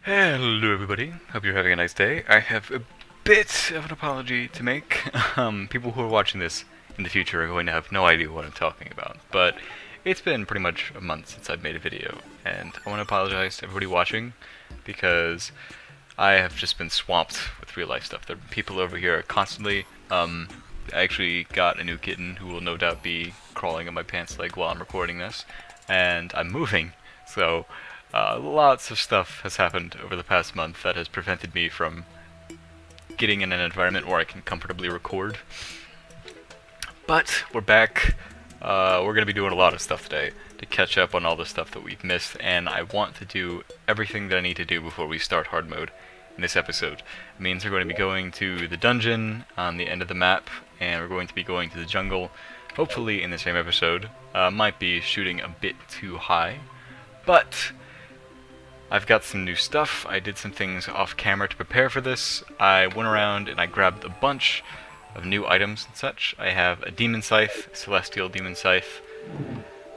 Hello everybody, hope you're having a nice day. I have a bit of an apology to make. People who are watching this in the future are going to have no idea what I'm talking about, but it's been pretty much a month since I've made a video, and I want to apologize to everybody watching because I have just been swamped with real life stuff. There are people over here constantly. I actually got a new kitten who will no doubt be crawling on my pants leg while I'm recording this, and I'm moving, so lots of stuff has happened over the past month that has prevented me from getting in an environment where I can comfortably record. But we're back. We're going to be doing a lot of stuff today to catch up on all the stuff that we've missed, and I want to do everything that I need to do before we start hard mode in this episode. It means we're going to be going to the dungeon on the end of the map, and we're going to be going to the jungle, hopefully in the same episode. Might be shooting a bit too high, but I've got some new stuff. I did some things off camera to prepare for this. I went around and I grabbed a bunch of new items and such. I have a demon scythe, celestial demon scythe,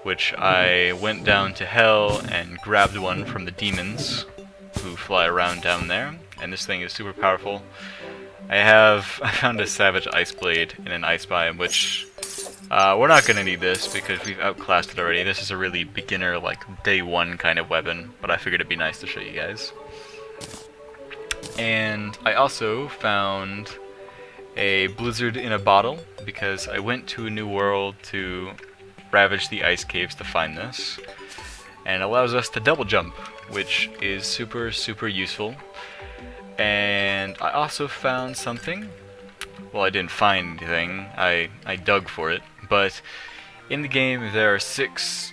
which I went down to hell and grabbed one from the demons who fly around down there, and this thing is super powerful. I found a savage ice blade in an ice biome, which we're not going to need this because we've outclassed it already. This is a really beginner, like, day one kind of weapon, but I figured it'd be nice to show you guys. And I also found a blizzard in a bottle because I went to a new world to ravage the ice caves to find this. And it allows us to double jump, which is super, super useful. And I also found something. Well, I didn't find anything. I dug for it. But in the game, there are 6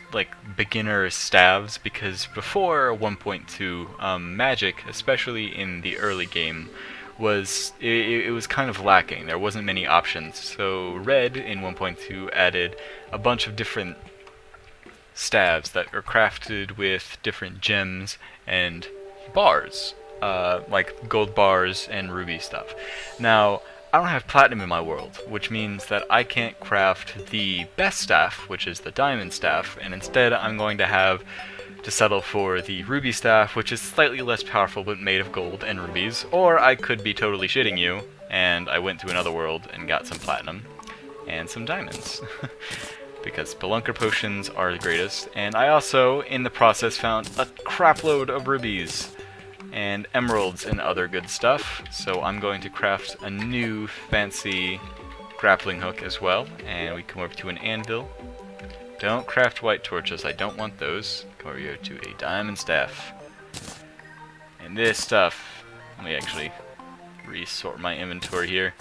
beginner staves because before 1.2, magic, especially in the early game, was it was kind of lacking. There wasn't many options. So Red in 1.2 added a bunch of different staves that are crafted with different gems and bars, like gold bars and ruby stuff. Now, I don't have platinum in my world, which means that I can't craft the best staff, which is the diamond staff, and instead I'm going to have to settle for the ruby staff, which is slightly less powerful but made of gold and rubies. Or I could be totally shitting you, and I went to another world and got some platinum and some diamonds. Because spelunker potions are the greatest, and I also, in the process, found a crapload of rubies and emeralds and other good stuff, so I'm going to craft a new fancy grappling hook as well, and we come over to an anvil. Don't craft white torches, I don't want those. Come over here to a diamond staff. And this stuff, let me actually resort my inventory here.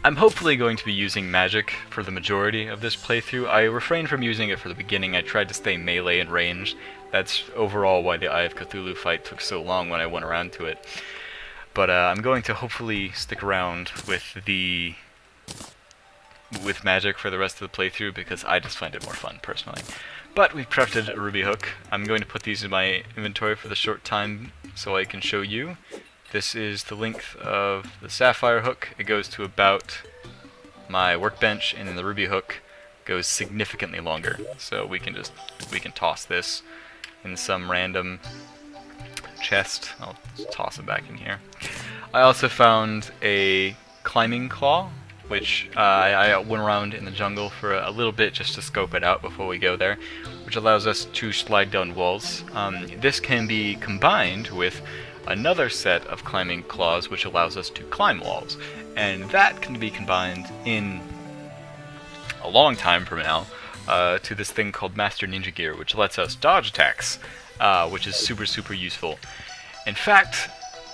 I'm hopefully going to be using magic for the majority of this playthrough. I refrained from using it for the beginning. I tried to stay melee and ranged. That's overall why the Eye of Cthulhu fight took so long when I went around to it. But I'm going to hopefully stick around with magic for the rest of the playthrough because I just find it more fun personally. But we've crafted a ruby hook. I'm going to put these in my inventory for the short time so I can show you. This is the length of the sapphire hook. It goes to about my workbench, and then the ruby hook goes significantly longer. So we can toss this in some random chest. I'll just toss it back in here. I also found a climbing claw, which I went around in the jungle for a little bit just to scope it out before we go there, which allows us to slide down walls. This can be combined with another set of climbing claws which allows us to climb walls, and that can be combined in a long time from now to this thing called Master Ninja Gear, which lets us dodge attacks, which is super, super useful. In fact,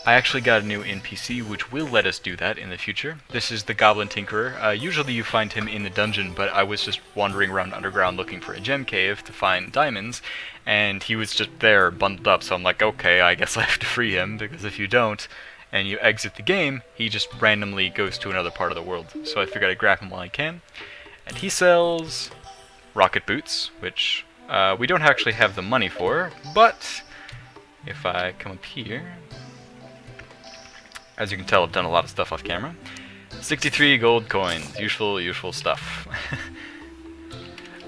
I actually got a new NPC which will let us do that in the future. This is the Goblin Tinkerer. Usually you find him in the dungeon, but I was just wandering around underground looking for a gem cave to find diamonds, and he was just there bundled up, so I'm like, okay, I guess I have to free him, because if you don't, and you exit the game, he just randomly goes to another part of the world. So I figured I'd grab him while I can. And he sells rocket boots, which we don't actually have the money for, but if I come up here, as you can tell, I've done a lot of stuff off camera. 63 gold coins, useful stuff.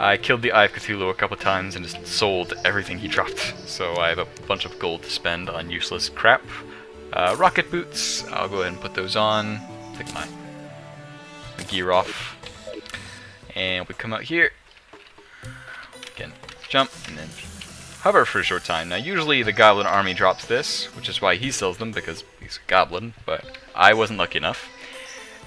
I killed the Eye of Cthulhu a couple times and just sold everything he dropped. So I have a bunch of gold to spend on useless crap. Rocket boots, I'll go ahead and put those on. Take my gear off. And we come out here. Again, jump, and then hover for a short time. Now usually the goblin army drops this, which is why he sells them, because he's a goblin, but I wasn't lucky enough.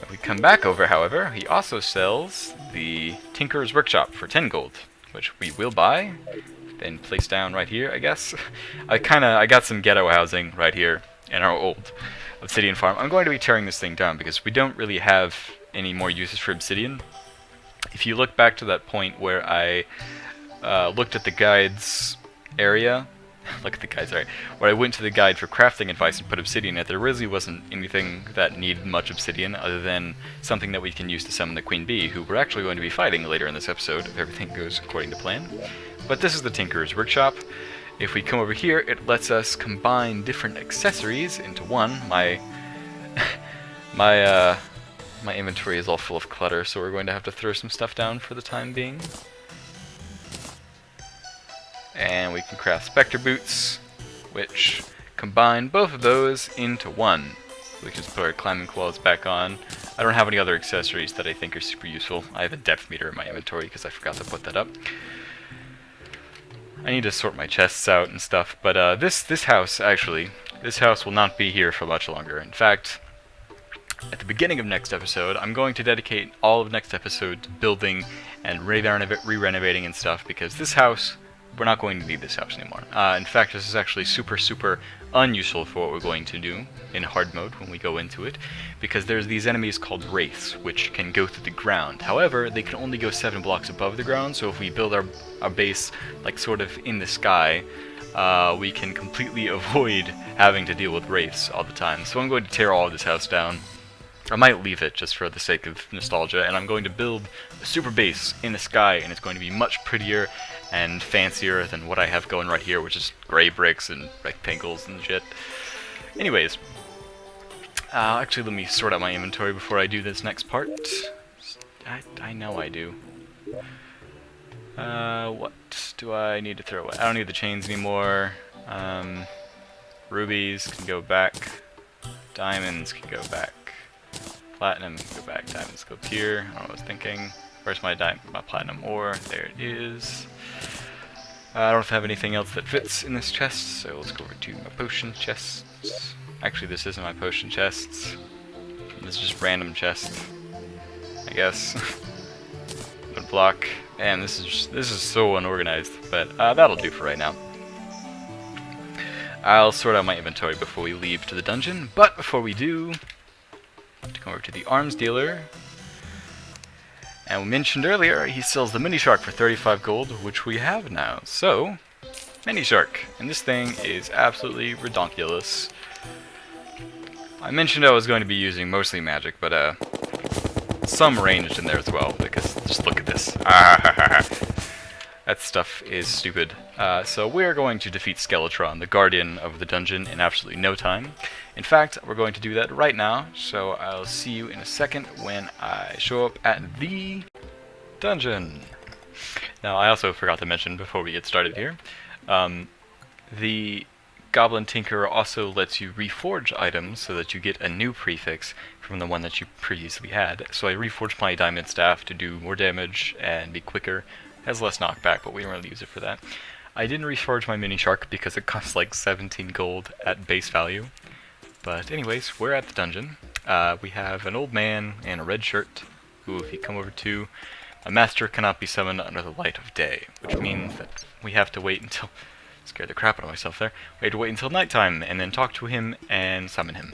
If we come back over, however, he also sells the Tinkerer's Workshop for 10 gold, which we will buy, then place down right here, I guess. I got some ghetto housing right here in our old obsidian farm. I'm going to be tearing this thing down because we don't really have any more uses for obsidian. If you look back to that point where I looked at the guide's area, where I went to the guide for crafting advice and put obsidian in it, there really wasn't anything that needed much obsidian other than something that we can use to summon the Queen Bee, who we're actually going to be fighting later in this episode if everything goes according to plan. But this is the Tinkerer's Workshop. If we come over here, it lets us combine different accessories into one. My inventory is all full of clutter, so we're going to have to throw some stuff down for the time being. And we can craft Spectre Boots, which combine both of those into one. We can just put our climbing claws back on. I don't have any other accessories that I think are super useful. I have a depth meter in my inventory because I forgot to put that up. I need to sort my chests out and stuff, but this house will not be here for much longer. In fact, at the beginning of next episode, I'm going to dedicate all of next episode to building and re-renovating and stuff, because this house, we're not going to need this house anymore. In fact, this is actually super unuseful for what we're going to do in hard mode when we go into it, because there's these enemies called wraiths, which can go through the ground. However, they can only go 7 blocks above the ground, so if we build our base like sort of in the sky, we can completely avoid having to deal with wraiths all the time. So I'm going to tear all of this house down. I might leave it just for the sake of nostalgia, and I'm going to build a super base in the sky, and it's going to be much prettier and fancier than what I have going right here, which is gray bricks and rectangles and shit. Anyways, actually let me sort out my inventory before I do this next part. I know I do. What do I need to throw away? I don't need the chains anymore. Rubies can go back. Diamonds can go back. Platinum can go back. Diamonds go up here. I don't know what I was thinking. Where's my platinum ore? There it is. I don't have anything else that fits in this chest, so let's go over to my potion chests. Actually, this isn't my potion chests. This is just random chests, I guess. Wood block, and this is so unorganized, but that'll do for right now. I'll sort out my inventory before we leave to the dungeon, but before we do, to come over to the arms dealer. And we mentioned earlier, he sells the mini shark for 35 gold, which we have now. So, mini shark. And this thing is absolutely redonkulous. I mentioned I was going to be using mostly magic, but some ranged in there as well, because just look at this. That stuff is stupid. So we're going to defeat Skeletron, the guardian of the dungeon, in absolutely no time. In fact, we're going to do that right now, so I'll see you in a second when I show up at the dungeon. Now, I also forgot to mention before we get started here, the Goblin Tinkerer also lets you reforge items so that you get a new prefix from the one that you previously had. So I reforged my diamond staff to do more damage and be quicker. It has less knockback, but we don't really use it for that. I didn't reforge my mini shark because it costs like 17 gold at base value. But anyways, we're at the dungeon. We have an old man in a red shirt, who if you come over to, a master cannot be summoned under the light of day, which means that we have to wait until, scared the crap out of myself there, we have to wait until nighttime and then talk to him and summon him.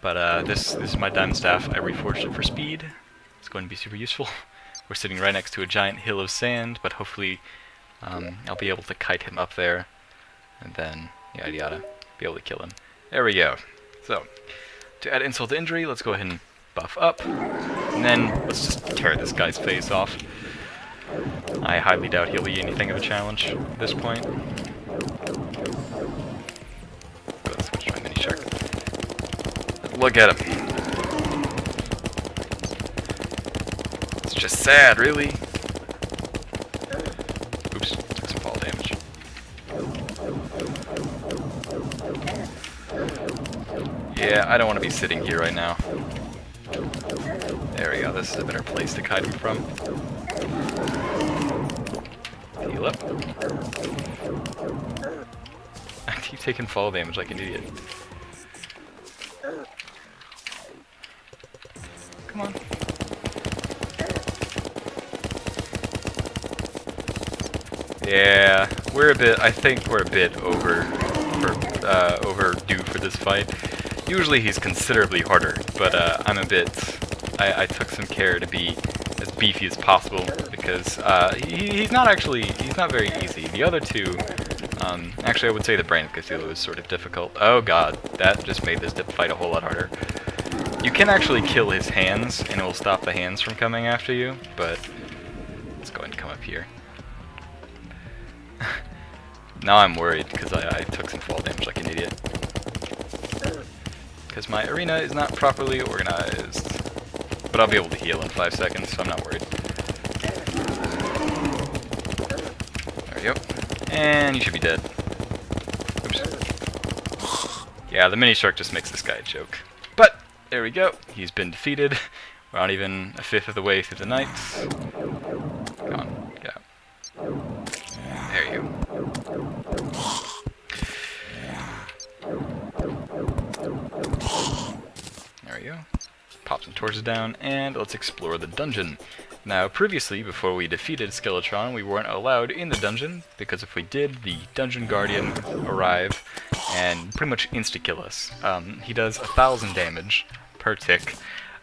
But this is my diamond staff. I reforged it for speed. It's going to be super useful. We're sitting right next to a giant hill of sand, but hopefully I'll be able to kite him up there, and then yada yada, be able to kill him. There we go. So, to add insult to injury, let's go ahead and buff up, and then let's just tear this guy's face off. I highly doubt he'll be anything of a challenge at this point. Let's switch to my mini shark. Look at him. It's just sad, really. Yeah, I don't want to be sitting here right now. There we go, this is a better place to kite him from. Heal up. I keep taking fall damage like an idiot. Come on. Yeah, I think we're a bit overdue for this fight. Usually he's considerably harder, but I took some care to be as beefy as possible because he's not very easy. The other two, actually I would say the Brain of Cthulhu is sort of difficult. Oh god, that just made this fight a whole lot harder. You can actually kill his hands and it will stop the hands from coming after you, but let's go ahead and come up here. Now I'm worried because I took some fall damage like an idiot. Because my arena is not properly organized. But I'll be able to heal in 5 seconds, so I'm not worried. There we go. And you should be dead. Oops. Yeah, the mini shark just makes this guy a joke. But, there we go. He's been defeated. We're not even a fifth of the way through the night. Come on, get out. There you go. There we go. Pop some torches down, and let's explore the dungeon. Now, previously, before we defeated Skeletron, we weren't allowed in the dungeon, because if we did, the Dungeon Guardian would arrive and pretty much insta-kill us. He does 1,000 damage per tick,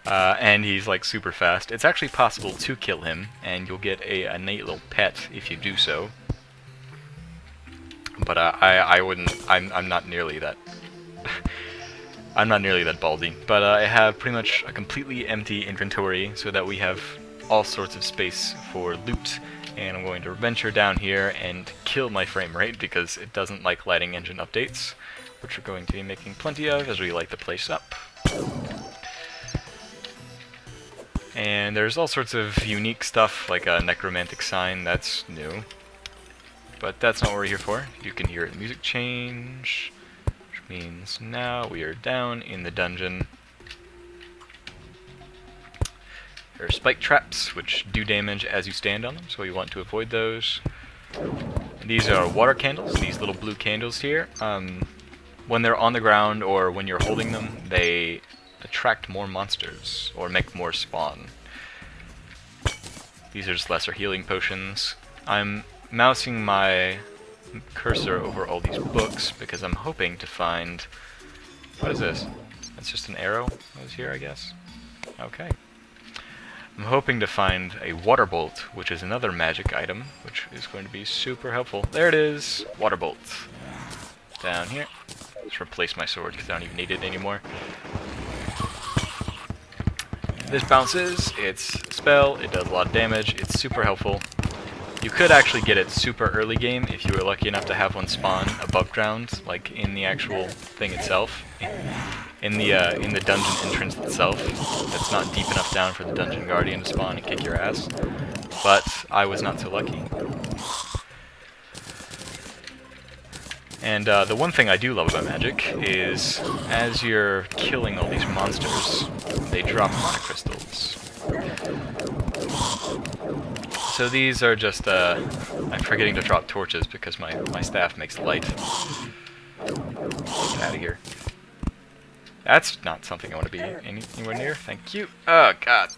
and he's like super fast. It's actually possible to kill him, and you'll get a neat little pet if you do so. But I wouldn't. I'm not nearly that. I'm not nearly that baldy. But I have pretty much a completely empty inventory, so that we have all sorts of space for loot. And I'm going to venture down here and kill my frame rate because it doesn't like lighting engine updates, which we're going to be making plenty of as we light the place up. And there's all sorts of unique stuff, like a necromantic sign, that's new. But that's not what we're here for. You can hear the music change, which means now we are down in the dungeon. There are spike traps, which do damage as you stand on them, so you want to avoid those. And these are water candles, these little blue candles here. When they're on the ground or when you're holding them, they attract more monsters, or make more spawn. These are just lesser healing potions. I'm mousing my cursor over all these books because I'm hoping to find... What is this? That's just an arrow that was here, I guess? Okay. I'm hoping to find a water bolt, which is another magic item, which is going to be super helpful. There it is! Water bolt. Down here. Let's replace my sword because I don't even need it anymore. This bounces, it's a spell, it does a lot of damage, it's super helpful. You could actually get it super early game if you were lucky enough to have one spawn above ground, like in the actual thing itself. In the dungeon entrance itself. That's not deep enough down for the Dungeon Guardian to spawn and kick your ass. But I was not so lucky. And the one thing I do love about magic is, as you're killing all these monsters, they drop mana crystals. So these are just, I'm forgetting to drop torches because my staff makes light. Get out of here. That's not something I want to be anywhere near. Thank you. Oh, God.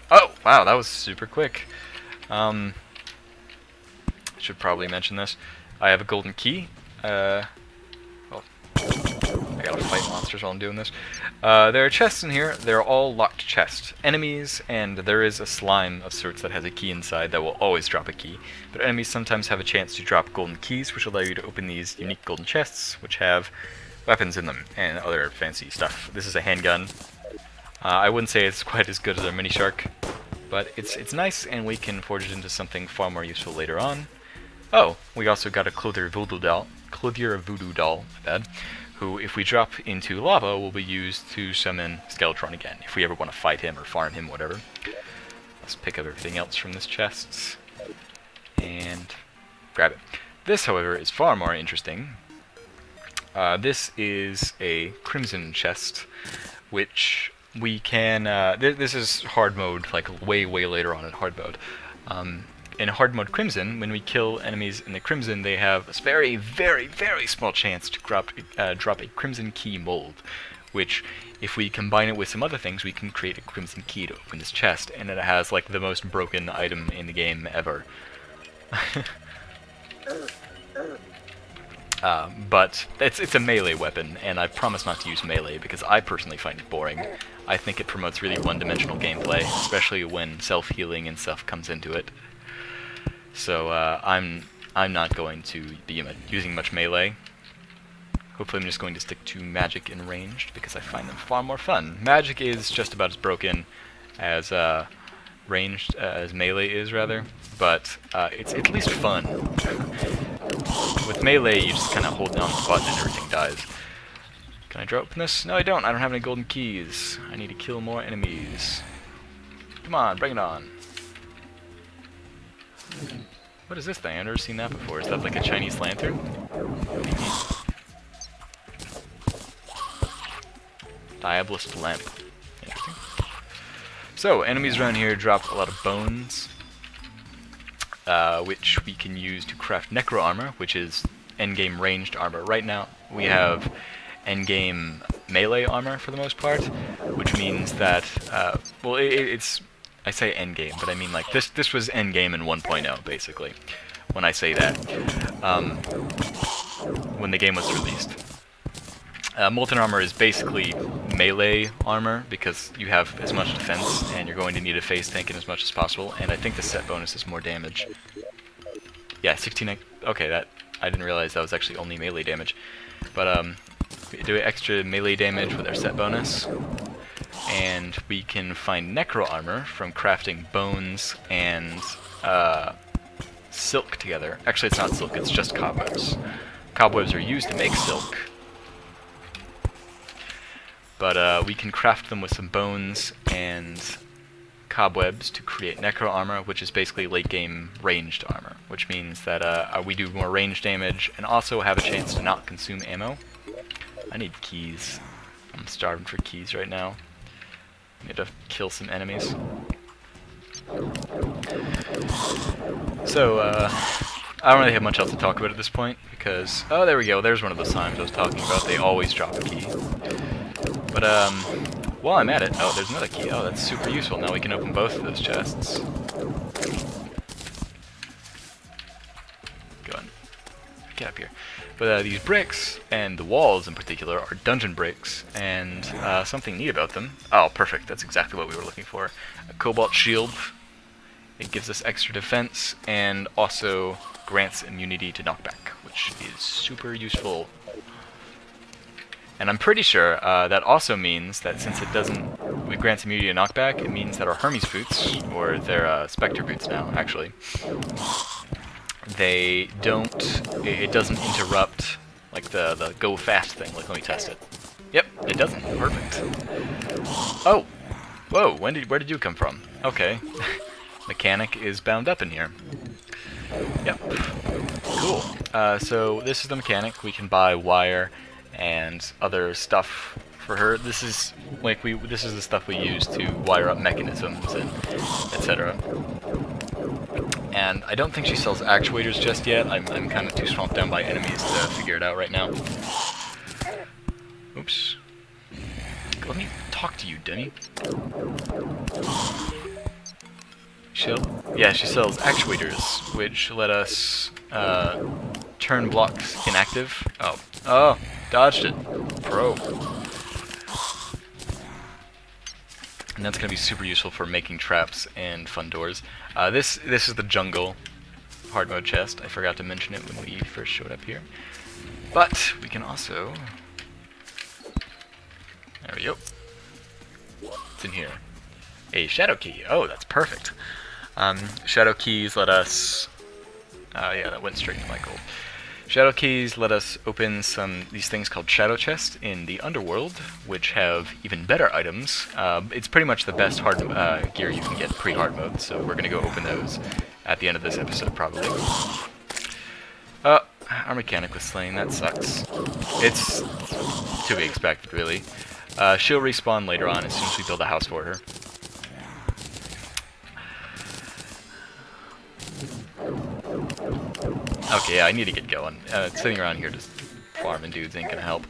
Oh, wow, that was super quick. Should probably mention this. I have a golden key. Oh, I gotta fight monsters while I'm doing this. There are chests in here. They're all locked chests. Enemies, and there is a slime of sorts that has a key inside that will always drop a key. But enemies sometimes have a chance to drop golden keys, which allow you to open these unique golden chests, which have weapons in them and other fancy stuff. This is a handgun. I wouldn't say it's quite as good as our mini shark, but it's nice, and we can forge it into something far more useful later on. Oh, we also got a Clothier Voodoo doll, my bad, who, if we drop into lava, will be used to summon Skeletron again, if we ever want to fight him or farm him, whatever. Let's pick up everything else from this chest and grab it. This, however, is far more interesting. This is a crimson chest, which we can. This is hard mode, like way later on in hard mode. In hard mode Crimson, when we kill enemies in the Crimson, they have a very small chance to drop a Crimson Key mold, which, if we combine it with some other things, we can create a Crimson Key to open this chest, and it has like the most broken item in the game ever. But it's a melee weapon, and I promise not to use melee because I personally find it boring. I think it promotes really one-dimensional gameplay, especially when self-healing and stuff comes into it. So I'm not going to be using much melee. Hopefully I'm just going to stick to magic and ranged because I find them far more fun. Magic is just about as broken as ranged as melee is, rather, but it's at least fun. With melee, you just kind of hold down the button and everything dies. Can I draw open this? No, I don't. I don't have any golden keys. I need to kill more enemies. Come on, bring it on. What is this thing? I've never seen that before. Is that like a Chinese lantern? Diabolist lamp. Interesting. So, enemies around here drop a lot of bones, which we can use to craft necro armor, which is endgame ranged armor. Right now, we have endgame melee armor for the most part, which means that, well, it's... I say endgame, but I mean like this was endgame in 1.0 basically. When I say that, when the game was released, molten armor is basically melee armor because you have as much defense and you're going to need a phase tank in as much as possible. And I think the set bonus is more damage. Yeah, 16. Okay, that I didn't realize that was actually only melee damage, but we do extra melee damage with our set bonus. And we can find necro armor from crafting bones and silk together. Actually, it's not silk, it's just cobwebs. Cobwebs are used to make silk. But we can craft them with some bones and cobwebs to create necro armor, which is basically late game ranged armor, which means that we do more range damage and also have a chance to not consume ammo. I need keys. I'm starving for keys right now. Need to kill some enemies. So, I don't really have much else to talk about at this point, because... Oh, there we go, there's one of those times I was talking about. They always drop a key. But, while I'm at it... Oh, there's another key. Oh, that's super useful. Now we can open both of those chests. Go on. Get up here. But these bricks, and the walls in particular, are dungeon bricks, and something neat about them... Oh, perfect, that's exactly what we were looking for. A cobalt shield. It gives us extra defense, and also grants immunity to knockback, which is super useful. And I'm pretty sure that also means that since it grants immunity to knockback, it means that our Hermes boots, or they're Spectre boots now, actually, they don't, it doesn't interrupt, like, the go fast thing. Like, let me test it. Yep, it doesn't. Perfect. Oh! Whoa, where did you come from? Okay. Mechanic is bound up in here. Yep. Cool. So, this is the mechanic. We can buy wire and other stuff for her. This is, like, this is the stuff we use to wire up mechanisms and etc. And I don't think she sells actuators just yet. I'm kind of too swamped down by enemies to figure it out right now. Oops. Let me talk to you, dummy. Yeah, she sells actuators, which let us turn blocks inactive. Oh, dodged it. Pro. And that's going to be super useful for making traps and fun doors. This is the jungle hard mode chest. I forgot to mention it when we first showed up here. But we can also... There we go. What's in here? A shadow key. Oh, that's perfect. Shadow keys let us... yeah, that went straight to my gold. Shadow keys let us open these things called shadow chests in the underworld, which have even better items. It's pretty much the best hard gear you can get pre-hard mode, so we're gonna go open those at the end of this episode, probably. our mechanic was slain. That sucks. It's to be expected, really. She'll respawn later on as soon as we build a house for her. Okay, yeah, I need to get going. Sitting around here just farming dudes ain't gonna help.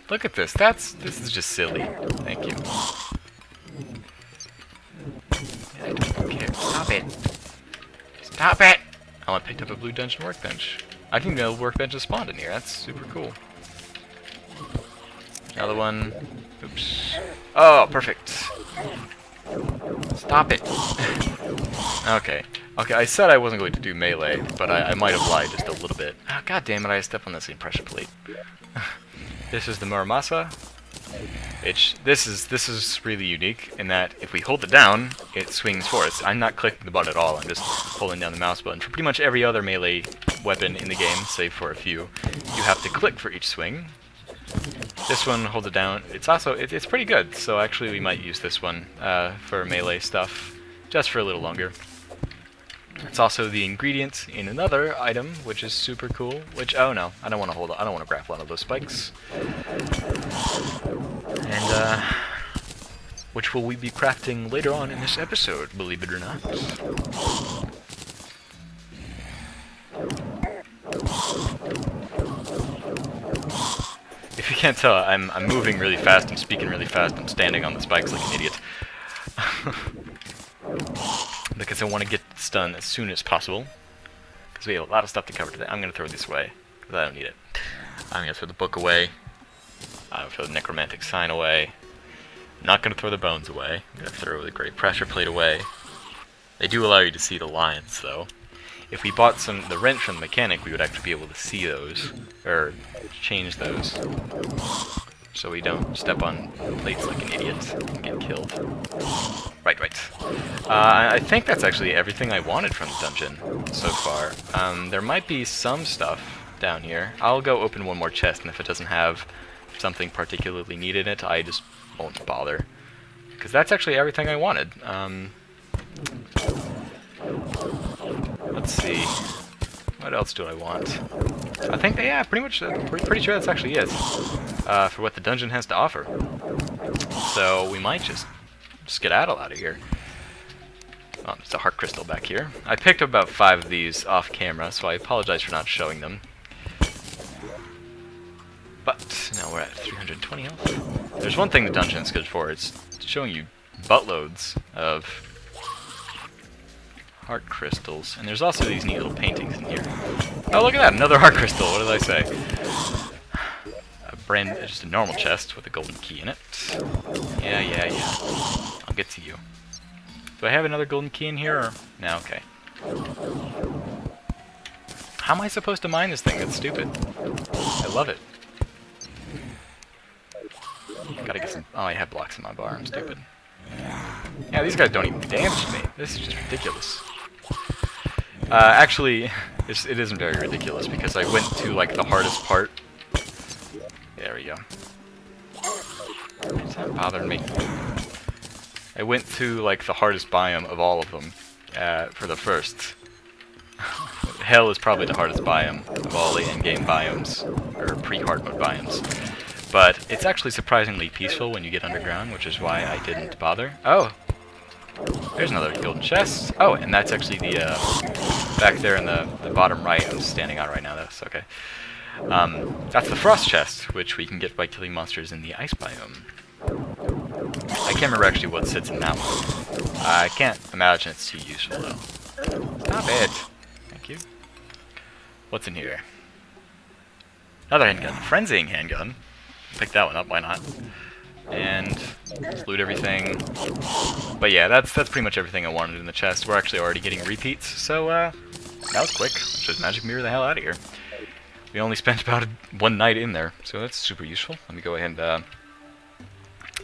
Look at this. This is just silly. Thank you. I don't care. Stop it. Stop it! Oh, I picked up a blue dungeon workbench. I think the workbench has spawned in here. That's super cool. Another one. Oops. Oh, perfect. Stop it. Okay. Okay, I said I wasn't going to do melee, but I might have lied just a little bit. Oh, God damn it, I stepped on the same pressure plate. This is the Muramasa. This is really unique in that if we hold it down, it swings for us. I'm not clicking the button at all, I'm just holding down the mouse button. For pretty much every other melee weapon in the game, save for a few, you have to click for each swing. This one holds it down. It's also, it's pretty good, so actually we might use this one for melee stuff, just for a little longer. It's also the ingredient in another item, which is super cool, which, oh no, I don't want to grapple onto those spikes. And, which will we be crafting later on in this episode, believe it or not. If you can't tell, I'm moving really fast, I'm speaking really fast, I'm standing on the spikes like an idiot. Because I want to get this done as soon as possible. Because we have a lot of stuff to cover today. I'm going to throw this away, because I don't need it. I'm going to throw the book away. I'm going to throw the necromantic sign away. I'm not going to throw the bones away. I'm going to throw the great pressure plate away. They do allow you to see the lines, though. If we bought the wrench from the mechanic, we would actually be able to see those, or change those. So we don't step on plates like an idiot and get killed. Right. I think that's actually everything I wanted from the dungeon so far. There might be some stuff down here. I'll go open one more chest, and if it doesn't have something particularly neat in it, I just won't bother. Because that's actually everything I wanted. Let's see. What else do I want? I think, yeah, pretty sure that's actually it. For what the dungeon has to offer. So we might just skedaddle out of here. Oh, there's a heart crystal back here. I picked up about 5 of these off camera, so I apologize for not showing them. But now we're at 320 health. There's one thing the dungeon is good for. It's showing you buttloads of heart crystals. And there's also these neat little paintings in here. Oh, look at that! Another heart crystal! What did I say? Just a normal chest with a golden key in it. Yeah. I'll get to you. Do I have another golden key in here, or... No, okay. How am I supposed to mine this thing? That's stupid. I love it. Gotta get some... Oh, I have blocks in my bar. I'm stupid. Yeah, these guys don't even damage me. This is just ridiculous. Actually, it isn't very ridiculous, because I went to, like, the hardest part. There we go. It's not bothering me. I went to, like, the hardest biome of all of them for the first. Hell is probably the hardest biome of all the endgame biomes, or pre-hard mode biomes. But it's actually surprisingly peaceful when you get underground, which is why I didn't bother. Oh! There's another golden chest. Oh, and that's actually the, back there in the bottom right. I'm standing on right now, that's okay. That's the frost chest, which we can get by killing monsters in the ice biome. I can't remember actually what sits in that one. I can't imagine it's too useful, though. Stop it! Thank you. What's in here? Another handgun. Frenzying handgun. Pick that one up, why not? And loot everything. But yeah, that's pretty much everything I wanted in the chest. We're actually already getting repeats, so that was quick. Let's just magic mirror the hell out of here. We only spent about 1 night in there, so that's super useful. Let me go ahead and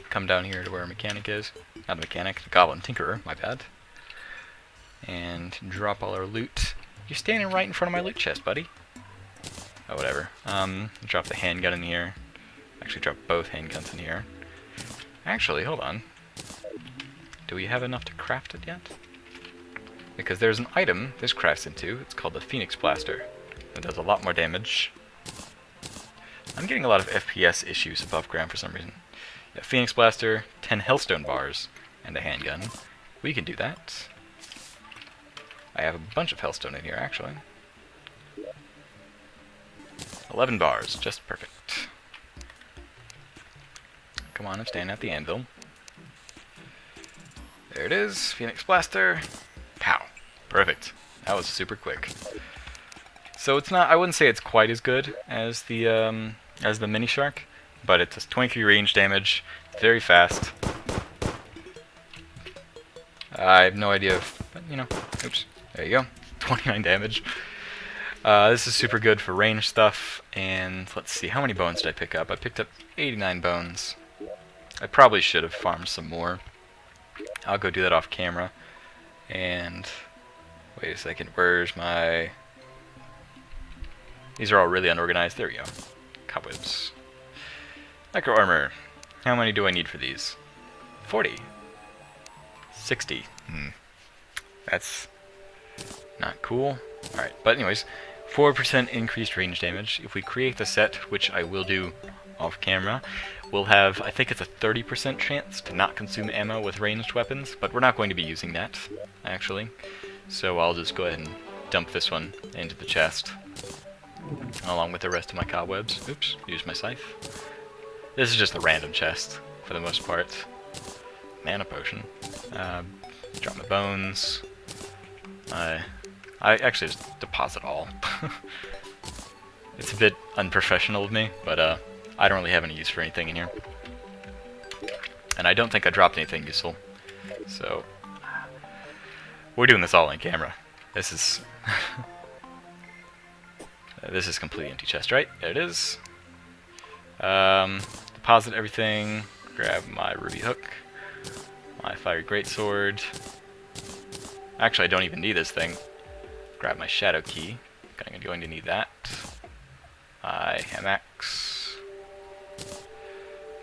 come down here to where our mechanic is. Not a mechanic, the goblin tinkerer, my bad. And drop all our loot. You're standing right in front of my loot chest, buddy. Oh, whatever. Drop the handgun in here. Actually, drop both handguns in here. Actually, hold on. Do we have enough to craft it yet? because there's an item this crafts into. It's called the Phoenix Blaster. It does a lot more damage. I'm getting a lot of FPS issues above ground for some reason. Yeah, Phoenix Blaster, 10 Hellstone bars, and a handgun. We can do that. I have a bunch of Hellstone in here, actually. 11 bars, just perfect. Come on, I'm standing at the anvil. There it is, Phoenix Blaster. Pow. Perfect. That was super quick. So it's not, I wouldn't say it's quite as good as the mini shark, but it does 23 range damage, very fast. I have no idea if, but, you know, oops, there you go, 29 damage. This is super good for range stuff, and let's see, how many bones did I pick up? I picked up 89 bones. I probably should have farmed some more. I'll go do that off camera. And, wait a second, where's my... These are all really unorganized. There we go. Cobwebs. Micro armor. How many do I need for these? 40. 60. That's not cool. Alright, but anyways, 4% increased range damage. If we create the set, which I will do off camera, we'll have, I think it's a 30% chance to not consume ammo with ranged weapons, but we're not going to be using that, actually. So I'll just go ahead and dump this one into the chest, along with the rest of my cobwebs. Oops, use my scythe. This is just a random chest, for the most part. Mana potion. Drop my bones. I actually just deposit all. It's a bit unprofessional of me, but I don't really have any use for anything in here. And I don't think I dropped anything useful. So, we're doing this all on camera. This is... this is completely empty chest, right? There it is. Deposit everything. Grab my ruby hook. My fiery greatsword. Actually, I don't even need this thing. Grab my shadow key. I'm going to need that. My hamax.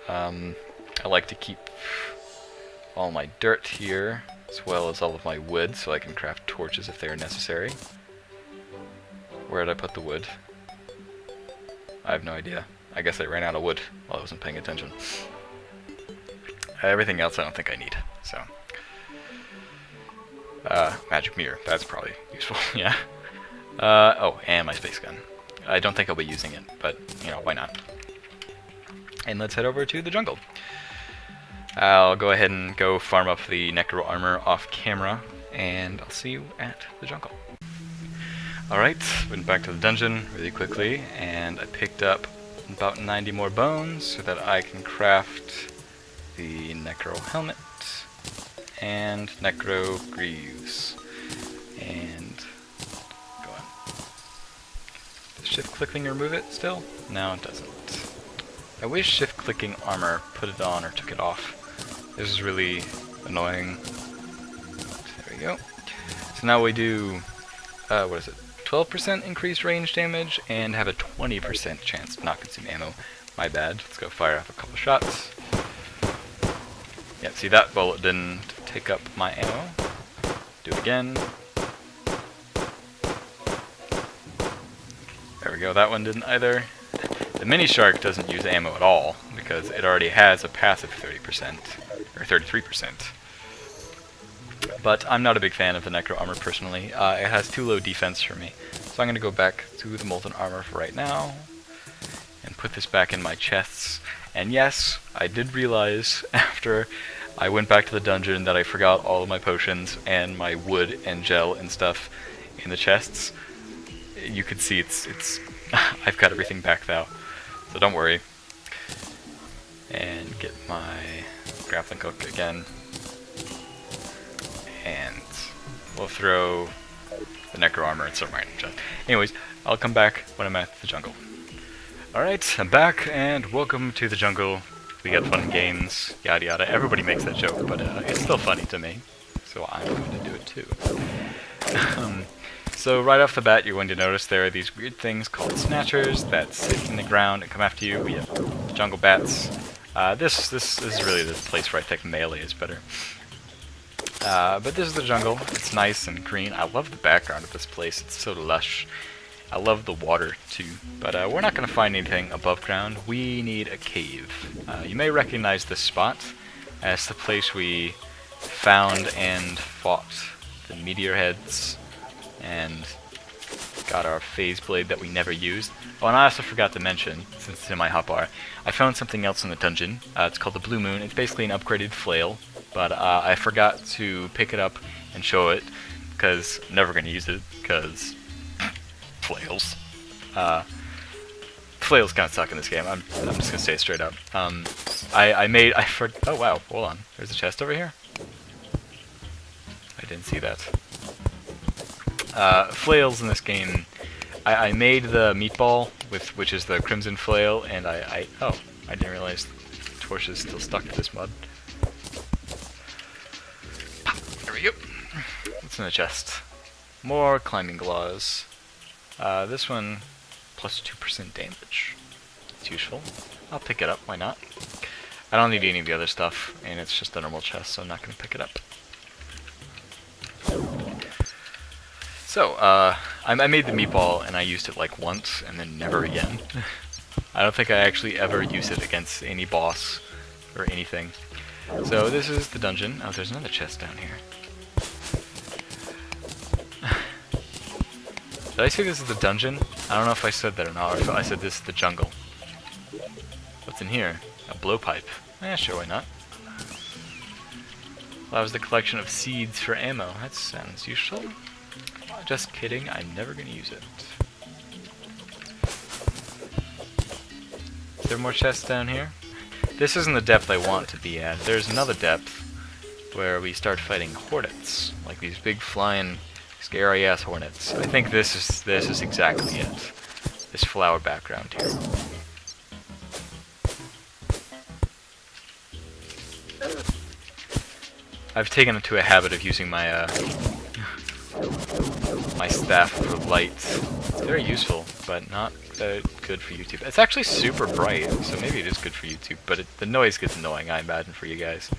I like to keep all my dirt here, as well as all of my wood, so I can craft torches if they are necessary. Where did I put the wood? I have no idea. I guess I ran out of wood while I wasn't paying attention. Everything else I don't think I need, so... magic mirror, that's probably useful, yeah. Oh, and my space gun. I don't think I'll be using it, but, you know, why not? And let's head over to the jungle. I'll go ahead and go farm up the necro armor off camera, and I'll see you at the jungle. Alright, went back to the dungeon really quickly, and I picked up about 90 more bones so that I can craft the necro helmet and necro greaves. And go on. Does shift clicking remove it still? No, it doesn't. I wish shift clicking armor put it on or took it off. This is really annoying. There we go. So now we do, what is it? 12% increased range damage and have a 20% chance to not consume ammo. My bad. Let's go fire off a couple shots. Yeah, see, that bullet didn't take up my ammo. Do it again. There we go, that one didn't either. The mini shark doesn't use ammo at all because it already has a passive 30% or 33%. But I'm not a big fan of the necro armor personally. It has too low defense for me. So I'm going to go back to the molten armor for right now and put this back in my chests. And yes, I did realize after I went back to the dungeon that I forgot all of my potions and my wood and gel and stuff in the chests. You can see it's I've got everything back now, so don't worry. And get my grappling hook again. And we'll throw the necro armor in some random chest. Anyways, I'll come back when I'm at the jungle. Alright, I'm back, and welcome to the jungle. We got fun games, yada yada. Everybody makes that joke, but it's still funny to me, so I'm going to do it too. So right off the bat, you're going to notice there are these weird things called snatchers that sit in the ground and come after you. We have jungle bats. This is really the place where I think melee is better. But this is the jungle. It's nice and green. I love the background of this place. It's so lush. I love the water too. But we're not going to find anything above ground. We need a cave. You may recognize this spot as the place we found and fought the meteor heads and got our phase blade that we never used. Oh, and I also forgot to mention, since it's in my hotbar, I found something else in the dungeon. It's called the Blue Moon. It's basically an upgraded flail, but I forgot to pick it up and show it, because I'm never going to use it, because flails. Flails kind of suck in this game. I'm just going to say it straight up. Oh wow, hold on. There's a chest over here? I didn't see that. Flails in this game, I made the meatball, which is the crimson flail, and I didn't realize the torch is still stuck to this mud. There we go. What's in the chest? More climbing claws. This one, plus 2% damage. It's useful. I'll pick it up, why not? I don't need any of the other stuff, and it's just a normal chest, so I'm not going to pick it up. So, I made the meatball, and I used it like once, and then never again. I don't think I actually ever used it against any boss, or anything. So this is the dungeon. Oh, there's another chest down here. Did I say this is the dungeon? I don't know if I said that or not, or if I said this is the jungle. What's in here? A blowpipe. Sure, why not? Allows the collection of seeds for ammo. That sounds useful. Just kidding, I'm never going to use it. Is there more chests down here? This isn't the depth I want to be at. There's another depth where we start fighting hornets, like these big flying scary ass hornets. I think this is exactly it. This flower background here. I've taken into a habit of using my my staff for light. It's very useful, but not good for YouTube. It's actually super bright, so maybe it is good for YouTube, but the noise gets annoying, I imagine, for you guys.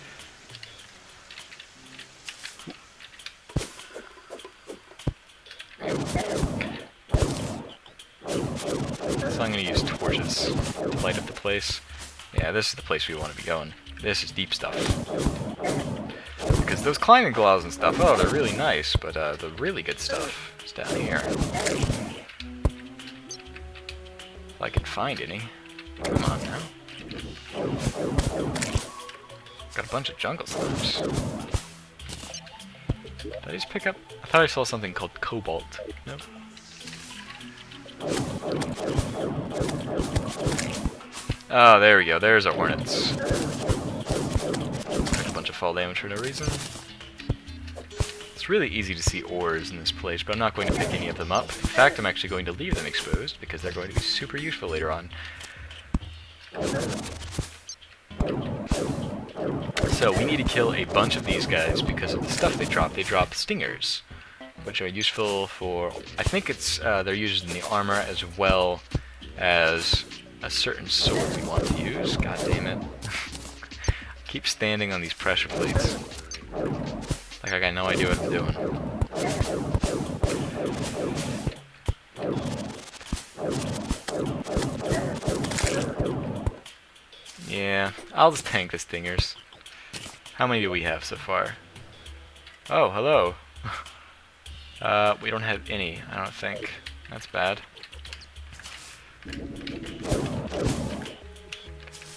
So I'm going to use torches to light up the place. Yeah, this is the place we want to be going. This is deep stuff. Because those climbing claws and stuff, oh, they're really nice, but the really good stuff is down here. If I can find any. Come on now. Got a bunch of jungle slimes. Did I just pick up? I thought I saw something called cobalt. Nope. Oh, there we go. There's our hornets. Took a bunch of fall damage for no reason. It's really easy to see ores in this place, but I'm not going to pick any of them up. In fact, I'm actually going to leave them exposed because they're going to be super useful later on. So we need to kill a bunch of these guys because of the stuff they drop. They drop stingers, which are useful for, I think it's they're used in the armor as well as a certain sword we want to use. God damn it. Keep standing on these pressure plates. Like I got no idea what I'm doing. Yeah, I'll just tank the stingers. How many do we have so far? Oh, hello. We don't have any, I don't think. That's bad. In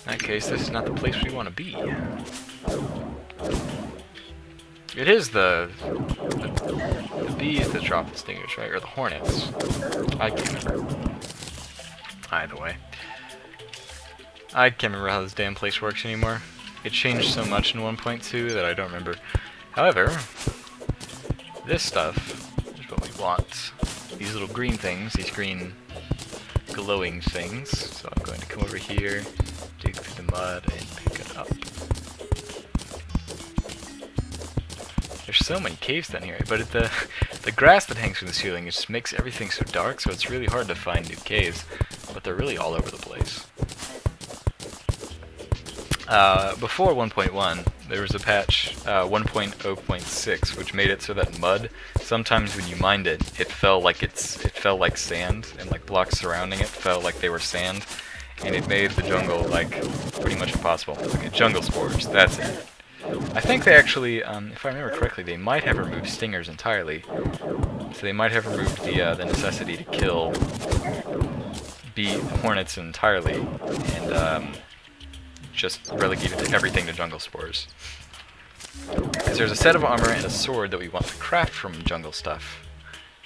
that case, this is not the place we want to be. It is the bees that drop the stingers, right? Or the hornets. I can't remember. Either way. I can't remember how this damn place works anymore. It changed so much in 1.2 that I don't remember. However, this stuff is what we want. These little green things, these green glowing things. So I'm going to come over here, dig through the mud, and pick it up. There's so many caves down here, but the grass that hangs from the ceiling just makes everything so dark, so it's really hard to find new caves. But they're really all over the place. Before 1.1, There was a patch 1.0.6 which made it so that mud, sometimes when you mined it, it felt like sand, and like blocks surrounding it felt like they were sand, and it made the jungle like pretty much impossible. Okay, jungle spores, that's it. I think they actually, if I remember correctly, they might have removed stingers entirely. So they might have removed the necessity to kill bee hornets entirely, and just relegated everything to jungle spores. Because there's a set of armor and a sword that we want to craft from jungle stuff,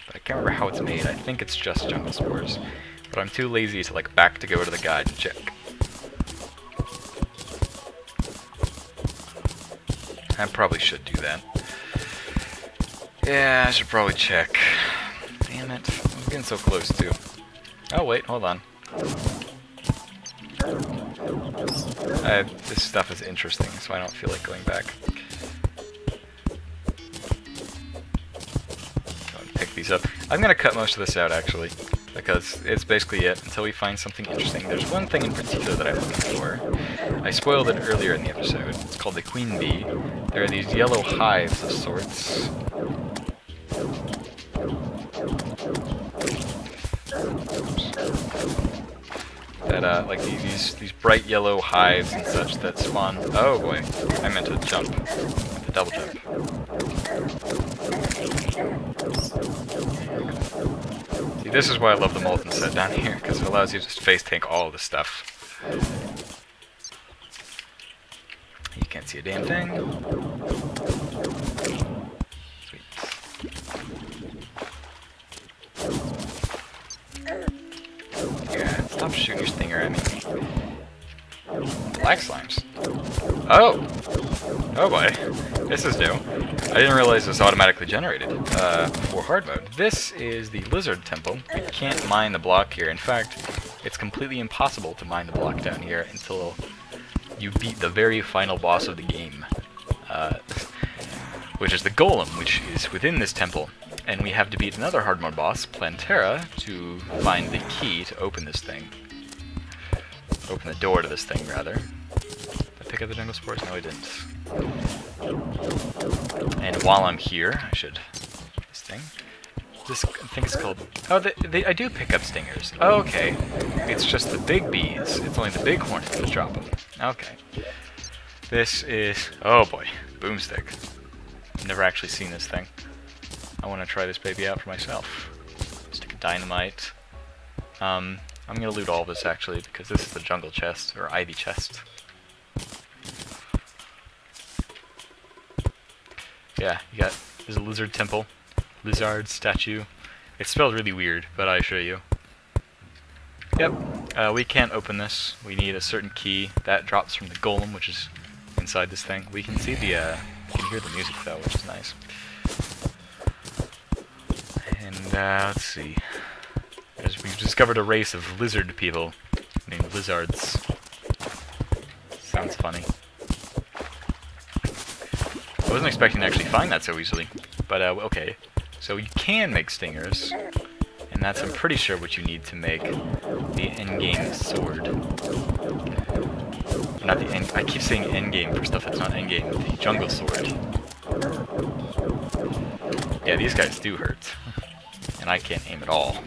but I can't remember how it's made. I think it's just jungle spores, but I'm too lazy to like back to go to the guide to check. I probably should do that. Yeah, I should probably check. Damn it. I was getting so close, too. Oh, wait, hold on. This stuff is interesting, so I don't feel like going back. Go and pick these up. I'm gonna cut most of this out, actually, because it's basically it until we find something interesting. There's one thing in particular that I'm looking for. I spoiled it earlier in the episode. It's called the queen bee. There are these yellow hives of sorts. That, like these bright yellow hives and such that spawn. Oh boy, I meant to jump. I meant to double jump. See, this is why I love the molten set down here, because it allows you to just face tank all of the stuff. You can't see a damn thing. Sweet. Yeah, stop shooting your stinger at me. Black slimes. Oh! Oh boy. This is new. I didn't realize this automatically generated for hard mode. This is the lizard temple. We can't mine the block here. In fact, it's completely impossible to mine the block down here until you beat the very final boss of the game, which is the golem, which is within this temple. And we have to beat another hard mode boss, Terraria, to find the key to open this thing. Open the door to this thing, rather. Did I pick up the jungle spores? No, I didn't. And while I'm here, I should... this thing. This, I think it's called... oh, I do pick up stingers. Oh, okay. It's just the big bees. It's only the big hornets that drop them. Okay. This is... oh boy. Boomstick. Never actually seen this thing. I want to try this baby out for myself. Stick of dynamite. I'm gonna loot all of this actually, because this is the jungle chest, or ivy chest. Yeah, there's a lizard temple. Lizard statue. It's spelled really weird, but I assure you. Yep, we can't open this. We need a certain key. That drops from the golem, which is inside this thing. We can see the, we can hear the music though, which is nice. And, let's see. We've discovered a race of lizard people named lizards. Sounds funny. I wasn't expecting to actually find that so easily, but okay. So you can make stingers, and that's, I'm pretty sure, what you need to make the endgame sword. Not the end. I keep saying endgame for stuff that's not endgame. The jungle sword. Yeah, these guys do hurt, and I can't aim at all.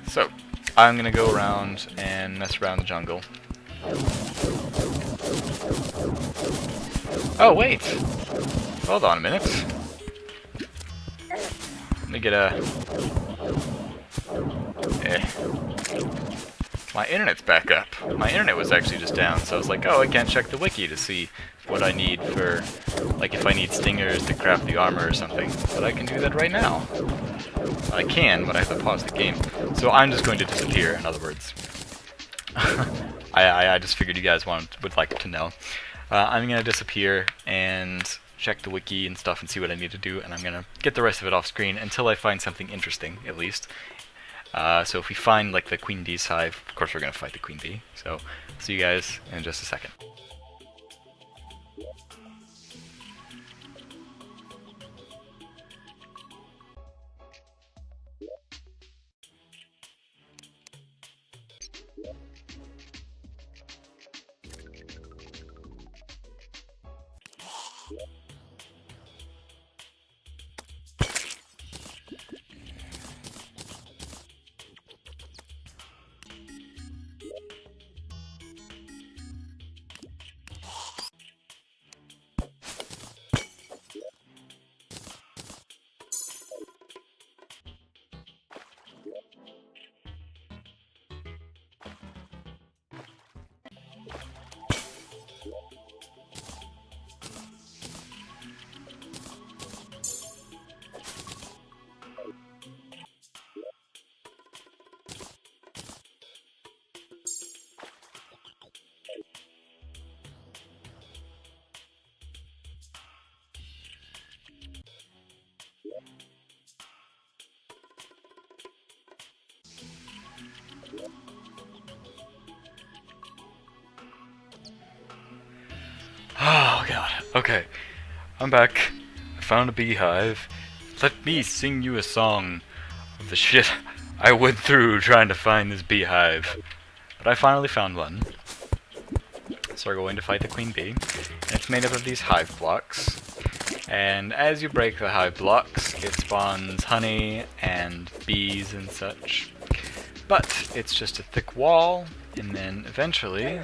So, I'm gonna go around and mess around the jungle. Oh, wait! Hold on a minute. Let me get a... My internet's back up. My internet was actually just down, so I was like, oh, I can't check the wiki to see what I need for... like, if I need stingers to craft the armor or something. But I can do that right now. I can, but I have to pause the game. So I'm just going to disappear, in other words. I just figured you guys would like to know. I'm going to disappear and check the wiki and stuff and see what I need to do, and I'm going to get the rest of it off screen until I find something interesting, at least. So if we find, like, the queen bee's hive, of course we're going to fight the queen bee. So, see you guys in just a second. Oh god. Okay. I'm back. I found a beehive. Let me sing you a song of the shit I went through trying to find this beehive. But I finally found one. So we're going to fight the queen bee. And it's made up of these hive blocks. And as you break the hive blocks, it spawns honey and bees and such. But it's just a thick wall, and then eventually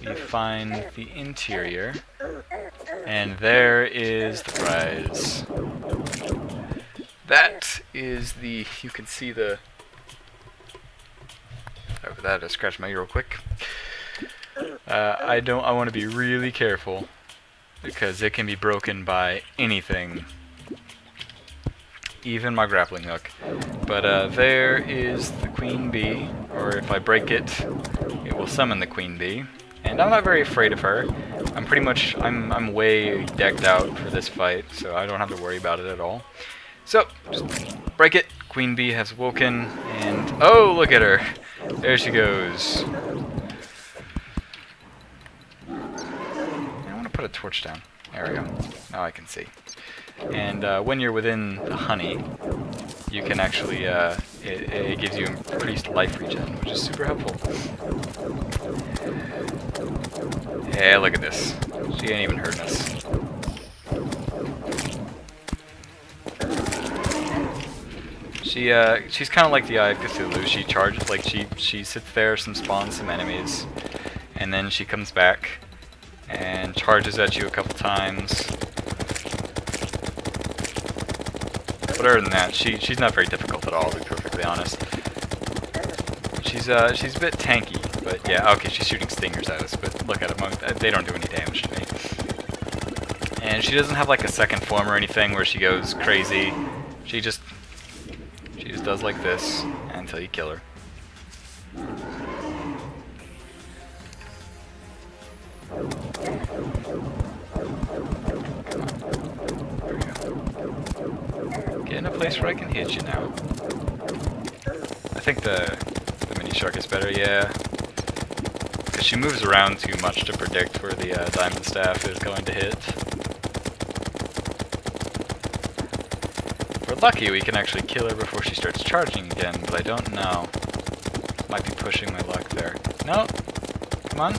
you find the interior, and there is the prize. That is the, you can see the, over that, I scratched my ear real quick. I want to be really careful, because it can be broken by anything, even my grappling hook. But there is the queen bee, or if I break it, it will summon the queen bee. And I'm not very afraid of her. I'm way decked out for this fight, so I don't have to worry about it at all. So, just break it. Queen bee has woken, and oh, look at her. There she goes. I want to put a torch down. There we go. Now I can see. And when you're within the honey, you can actually, it gives you increased life regen, which is super helpful. Yeah, look at this. She ain't even hurting us. She's kind of like the Eye of Cthulhu. She charges, like, she sits there, spawns some enemies, and then she comes back and charges at you a couple times. But other than that, she's not very difficult at all, to be perfectly honest. She's a bit tanky, but yeah, okay, she's shooting stingers at us, but look at them, they don't do any damage to me. And she doesn't have like a second form or anything where she goes crazy. She just does like this until you kill her. There we go. Get in a place where I can hit you now. I think the mini shark is better, yeah. Because she moves around too much to predict where the diamond staff is going to hit. If we're lucky, we can actually kill her before she starts charging again, but I don't know. Might be pushing my luck there. No! Come on.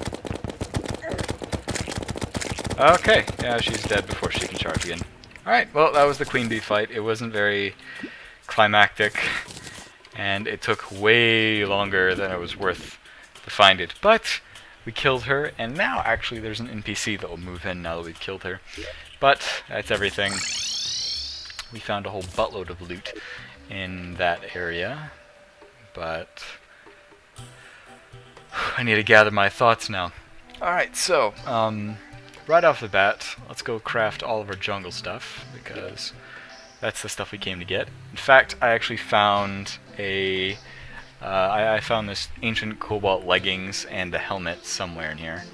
Okay, yeah, she's dead before she can charge again. Alright, well, that was the queen bee fight. It wasn't very climactic, and it took way longer than it was worth to find it. But we killed her, and now actually there's an NPC that will move in now that we've killed her. But that's everything. We found a whole buttload of loot in that area, but I need to gather my thoughts now. Alright, so, right off the bat, let's go craft all of our jungle stuff, because that's the stuff we came to get. In fact, I actually found I found this ancient cobalt leggings and the helmet somewhere in here.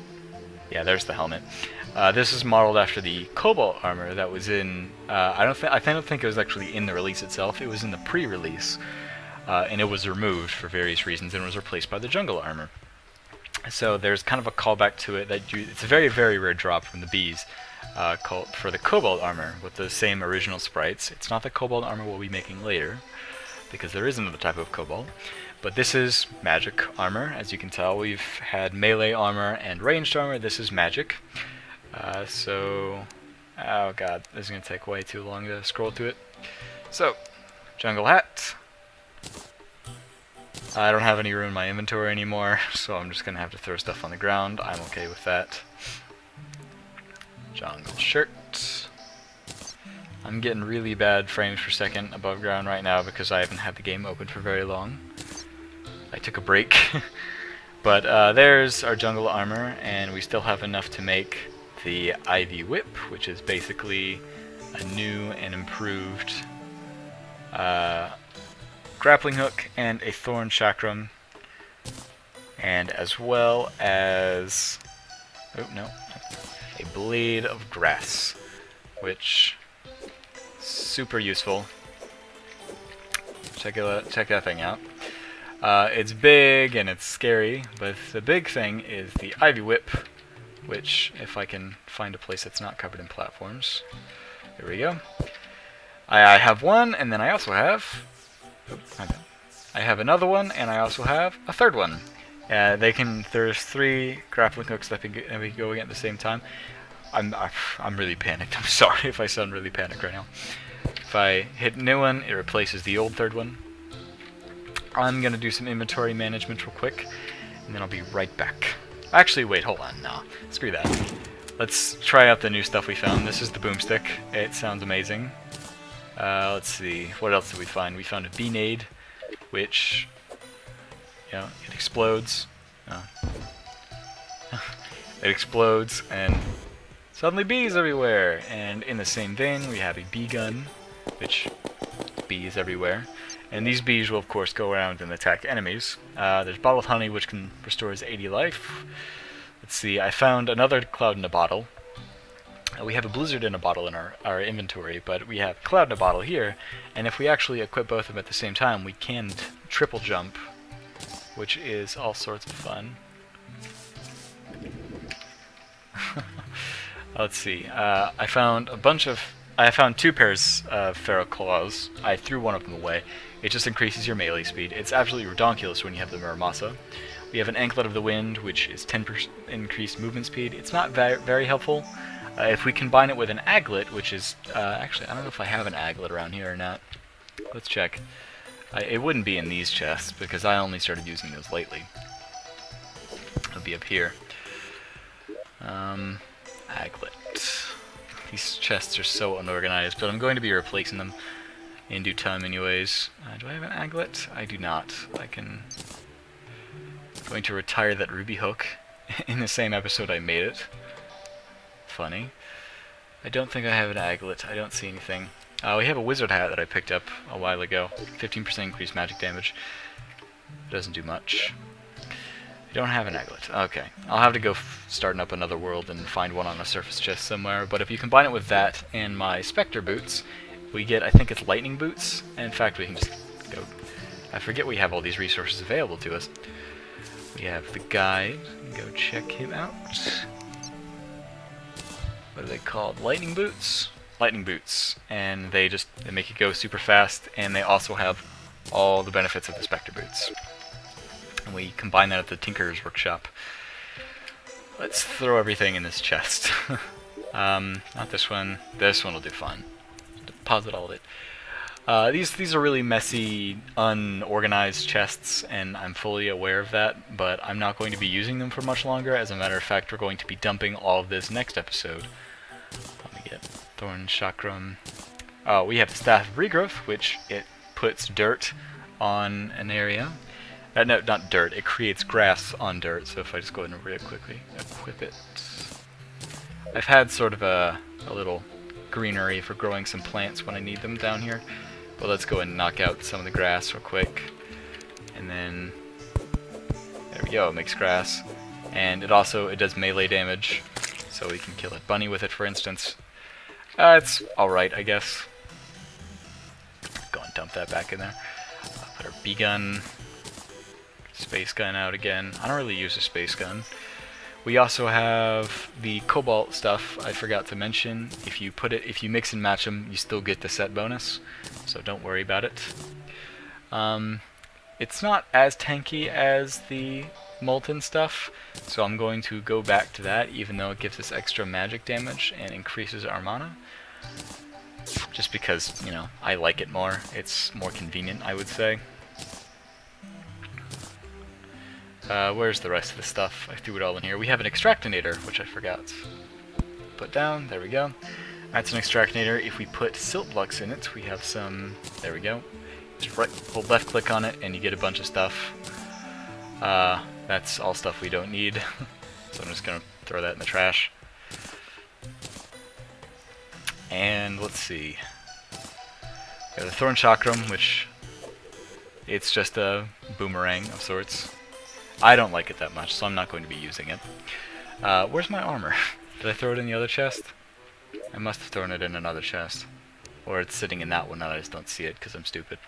Yeah, there's the helmet. This is modeled after the cobalt armor that was in. I don't think it was actually in the release itself. It was in the pre-release, and it was removed for various reasons and was replaced by the jungle armor. So there's kind of a callback to it that it's a very, very rare drop from the bees. For the cobalt armor with the same original sprites. It's not the cobalt armor we'll be making later, because there is another type of cobalt. But this is magic armor. As you can tell, we've had melee armor and ranged armor. This is magic. So Oh god, this is going to take way too long to scroll to it. So, jungle hat. I don't have any room in my inventory anymore, so I'm just going to have to throw stuff on the ground. I'm okay with that. Jungle shirt. I'm getting really bad frames per second above ground right now because I haven't had the game open for very long. I took a break. But there's our jungle armor, and we still have enough to make the Ivy Whip, which is basically a new and improved grappling hook and a thorn chakram, and as well as a blade of grass, which is super useful. Check that thing out. It's big and it's scary, but the big thing is the Ivy Whip, which, if I can find a place that's not covered in platforms, there we go. I have one, and then I also have... I have another one, and I also have a third one. There's 3 grappling hooks that can be going at the same time. I'm really panicked. I'm sorry if I sound really panicked right now. If I hit new one, it replaces the old third one. I'm gonna do some inventory management real quick, and then I'll be right back. Actually, wait, hold on. No, screw that. Let's try out the new stuff we found. This is the boomstick. It sounds amazing. Let's see. What else did we find? We found a bee-nade, which, it explodes. It explodes, and suddenly bees everywhere. And in the same vein, we have a bee gun, which bees everywhere. And these bees will, of course, go around and attack enemies. There's bottled honey, which can restores 80 life. Let's see, I found another cloud in a bottle. We have a blizzard in a bottle in our inventory, but we have cloud in a bottle here. And if we actually equip both of them at the same time, we can triple jump, which is all sorts of fun. Let's see, I found 2 pairs of feral claws. I threw one of them away. It just increases your melee speed. It's absolutely redonkulous when you have the Muramasa. We have an Anklet of the Wind, which is 10% increased movement speed. It's not very helpful. If we combine it with an Aglet, which is... actually, I don't know if I have an Aglet around here or not. Let's check. It wouldn't be in these chests, because I only started using those lately. It'll be up here. Aglet. These chests are so unorganized, but I'm going to be replacing them in due time anyways. Do I have an aglet? I do not. I'm going to retire that ruby hook in the same episode I made it. Funny. I don't think I have an aglet. I don't see anything. We have a wizard hat that I picked up a while ago. 15% increased magic damage. Doesn't do much. I don't have an aglet. Okay. I'll have to go starting up another world and find one on a surface chest somewhere, but if you combine it with that and my Spectre boots, we get, I think it's lightning boots, and in fact we can just go... I forget we have all these resources available to us. We have the guide. Go check him out. What are they called? Lightning boots? Lightning boots. And they make you go super fast, and they also have all the benefits of the Spectre boots. And we combine that at the Tinker's Workshop. Let's throw everything in this chest. Not this one. This one will do fine. Deposit all of it. These are really messy, unorganized chests, and I'm fully aware of that, but I'm not going to be using them for much longer. As a matter of fact, we're going to be dumping all of this next episode. Let me get Thorn Chakram. We have the Staff of Regrowth, which it puts dirt on an area. No, not dirt. It creates grass on dirt, so if I just go ahead and really quickly equip it. I've had sort of a little greenery for growing some plants when I need them down here. But let's go and knock out some of the grass real quick. And then... there we go, it makes grass. And it does melee damage, so we can kill a bunny with it, for instance. It's alright, I guess. Go and dump that back in there. Put our bee gun... space gun out again. I don't really use a space gun. We also have the cobalt stuff I forgot to mention. If you mix and match them, you still get the set bonus, so don't worry about it. It's not as tanky as the molten stuff, so I'm going to go back to that, even though it gives us extra magic damage and increases our mana. Just because, you know, I like it more. It's more convenient, I would say. Where's the rest of the stuff? I threw it all in here. We have an extractinator, which I forgot. Put down, there we go. That's an extractinator. If we put silt blocks in it, we have some, there we go. Just hold left click on it and you get a bunch of stuff. That's all stuff we don't need. So I'm just gonna throw that in the trash. And let's see. We have the Thorn Chakram, which it's just a boomerang of sorts. I don't like it that much, so I'm not going to be using it. Where's my armor? Did I throw it in the other chest? I must have thrown it in another chest. Or it's sitting in that one and I just don't see it because I'm stupid.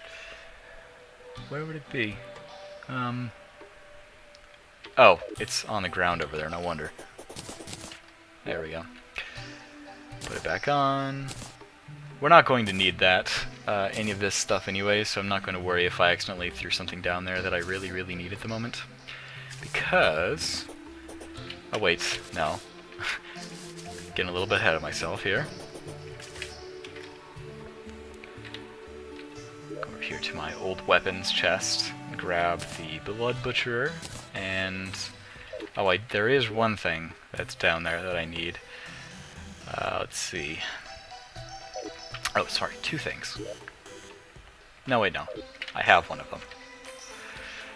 Where would it be? Oh, it's on the ground over there, no wonder. There we go. Put it back on. We're not going to need that, any of this stuff anyway, so I'm not going to worry if I accidentally threw something down there that I really, really need at the moment. Because... oh wait, no. Getting a little bit ahead of myself here. Go over here to my old weapons chest, grab the Blood Butcherer, and... oh wait, there is one thing that's down there that I need. Let's see. Oh, sorry, two things. No, wait, no. I have one of them.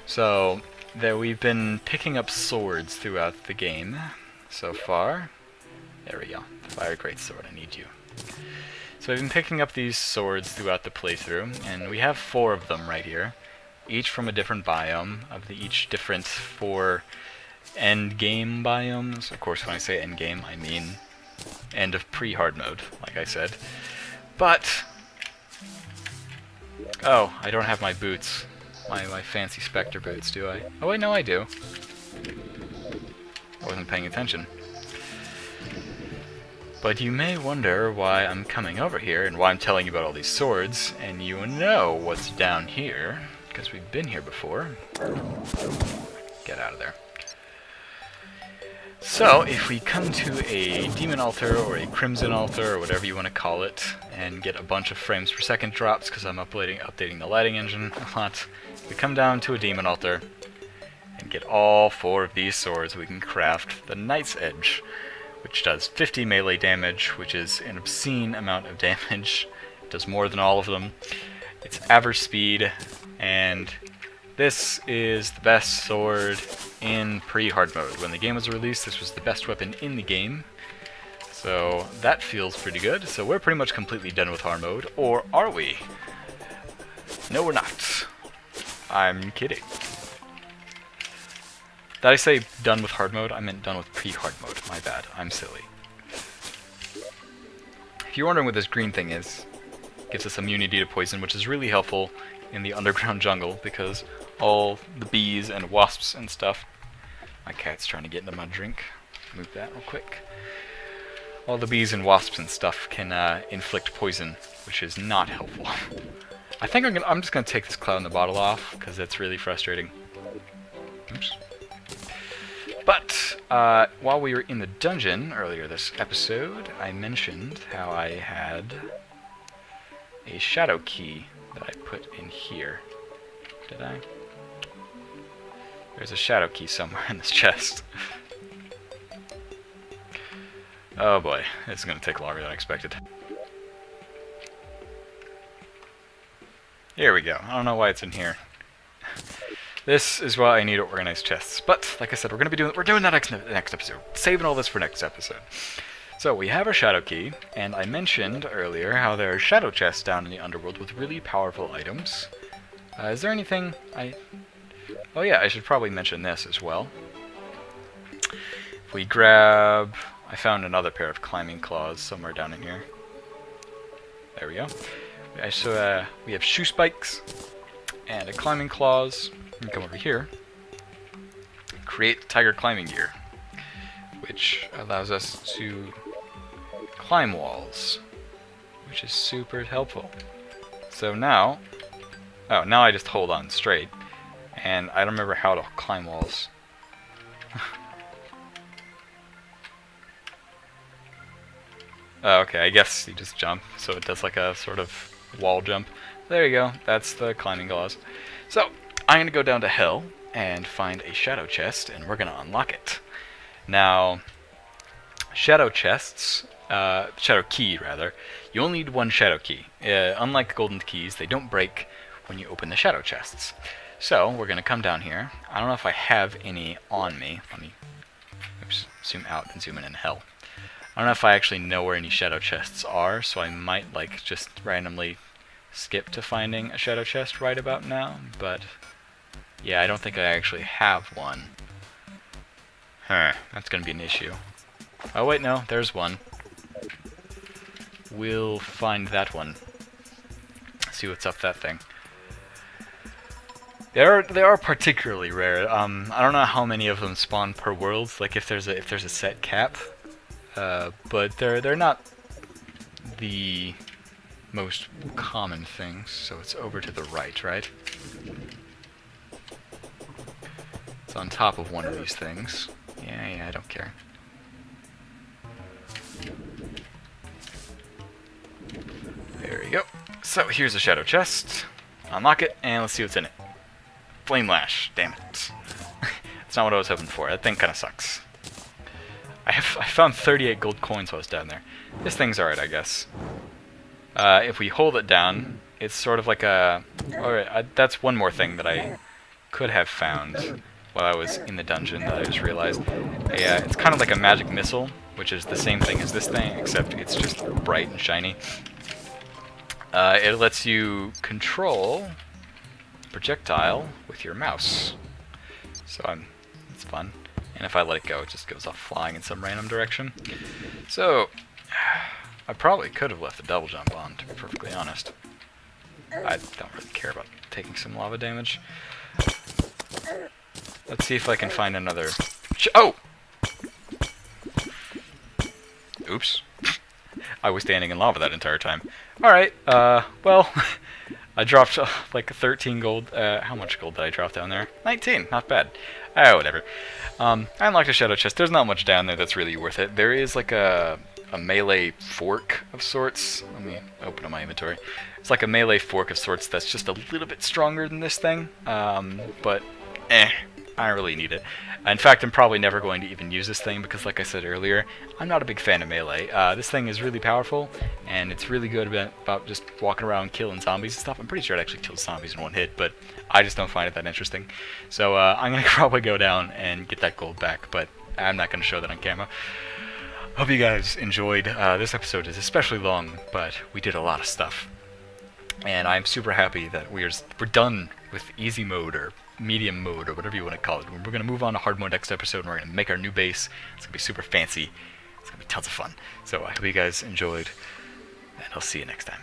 So, there we've been picking up swords throughout the game so far. There we go. Fire Great Sword, I need you. So I've been picking up these swords throughout the playthrough, and we have 4 of them right here. Each from a different biome, of the each different 4 end-game biomes. Of course, when I say end-game, I mean end of pre-hard mode, like I said. But... oh, I don't have my boots. My fancy Spectre boots, do I? Oh wait, no I do. I wasn't paying attention. But you may wonder why I'm coming over here and why I'm telling you about all these swords, and you know what's down here, because we've been here before. Get out of there. So, if we come to a Demon Altar, or a Crimson Altar, or whatever you want to call it, and get a bunch of frames per second drops, because I'm updating the lighting engine a lot, we come down to a Demon Altar, and get all 4 of these swords, we can craft the Knight's Edge, which does 50 melee damage, which is an obscene amount of damage. It does more than all of them. It's average speed, and this is the best sword in pre-hard mode. When the game was released, this was the best weapon in the game. So that feels pretty good. So we're pretty much completely done with hard mode, or are we? No, we're not. I'm kidding. Did I say done with hard mode? I meant done with pre-hard mode. My bad. I'm silly. If you're wondering what this green thing is, it gives us immunity to poison, which is really helpful in the underground jungle, because all the bees and wasps and stuff... my cat's trying to get into my drink. Move that real quick. All the bees and wasps and stuff can inflict poison, which is not helpful. I think I'm just going to take this cloud in the bottle off, because it's really frustrating. Oops. But, while we were in the dungeon earlier this episode, I mentioned how I had a shadow key that I put in here. Did I? There's a shadow key somewhere in this chest. Oh boy, this is going to take longer than I expected. Here we go. I don't know why it's in here. This is why I need to organize chests. But, like I said, we're doing that next episode. Saving all this for next episode. So, we have our shadow key, and I mentioned earlier how there are shadow chests down in the underworld with really powerful items. Is there anything oh yeah, I should probably mention this as well. If we grab... I found another pair of climbing claws somewhere down in here. There we go. So, we have shoe spikes and a climbing claws. We can come over here. Create tiger climbing gear, which allows us to climb walls, which is super helpful. So now... oh, now I just hold on straight. And I don't remember how to climb walls. Okay, I guess you just jump, so it does like a sort of wall jump. There you go, that's the climbing glass. So, I'm going to go down to hell and find a shadow chest, and we're going to unlock it. Now, shadow chests, shadow key rather, you only need one shadow key. Unlike golden keys, they don't break when you open the shadow chests. So, we're going to come down here. I don't know if I have any on me. Let me zoom out and zoom in hell. I don't know if I actually know where any shadow chests are, so I might like just randomly skip to finding a shadow chest right about now, but yeah, I don't think I actually have one. That's gonna be an issue. Oh wait, no, there's one. We'll find that one. See what's up that thing. They are particularly rare. I don't know how many of them spawn per world, like if there's a set cap. But they're not the most common things, so it's over to the right, right? It's on top of one of these things. Yeah, I don't care. There we go. So here's a shadow chest. Unlock it, and let's see what's in it. Flame Lash. Damn it. That's not what I was hoping for. That thing kind of sucks. I found 38 gold coins while I was down there. This thing's alright, I guess. If we hold it down, it's sort of like a... Alright, that's one more thing that I could have found while I was in the dungeon that I just realized. It's kind of like a magic missile, which is the same thing as this thing, except it's just bright and shiny. It lets you control projectile with your mouse. So it's fun. And if I let it go, it just goes off flying in some random direction. So, I probably could have left the double jump on, to be perfectly honest. I don't really care about taking some lava damage. Let's see if I can find another... Oh! Oops. I was standing in lava that entire time. Alright, well... I dropped like 13 gold. How much gold did I drop down there? 19, not bad. Whatever. I unlocked a shadow chest. There's not much down there that's really worth it. There is like a melee fork of sorts. Let me open up my inventory. It's like a melee fork of sorts that's just a little bit stronger than this thing. But I don't really need it. In fact, I'm probably never going to even use this thing because, like I said earlier, I'm not a big fan of melee. This thing is really powerful, and it's really good about just walking around killing zombies and stuff. I'm pretty sure it actually kills zombies in one hit, but I just don't find it that interesting. So I'm going to probably go down and get that gold back, but I'm not going to show that on camera. Hope you guys enjoyed. This episode is especially long, but we did a lot of stuff. And I'm super happy that we're done with easy mode or medium mode or whatever you want to call it. We're going to move on to hard mode next episode, and we're going to make our new base. It's going to be super fancy. It's going to be tons of fun. So I hope you guys enjoyed, and I'll see you next time.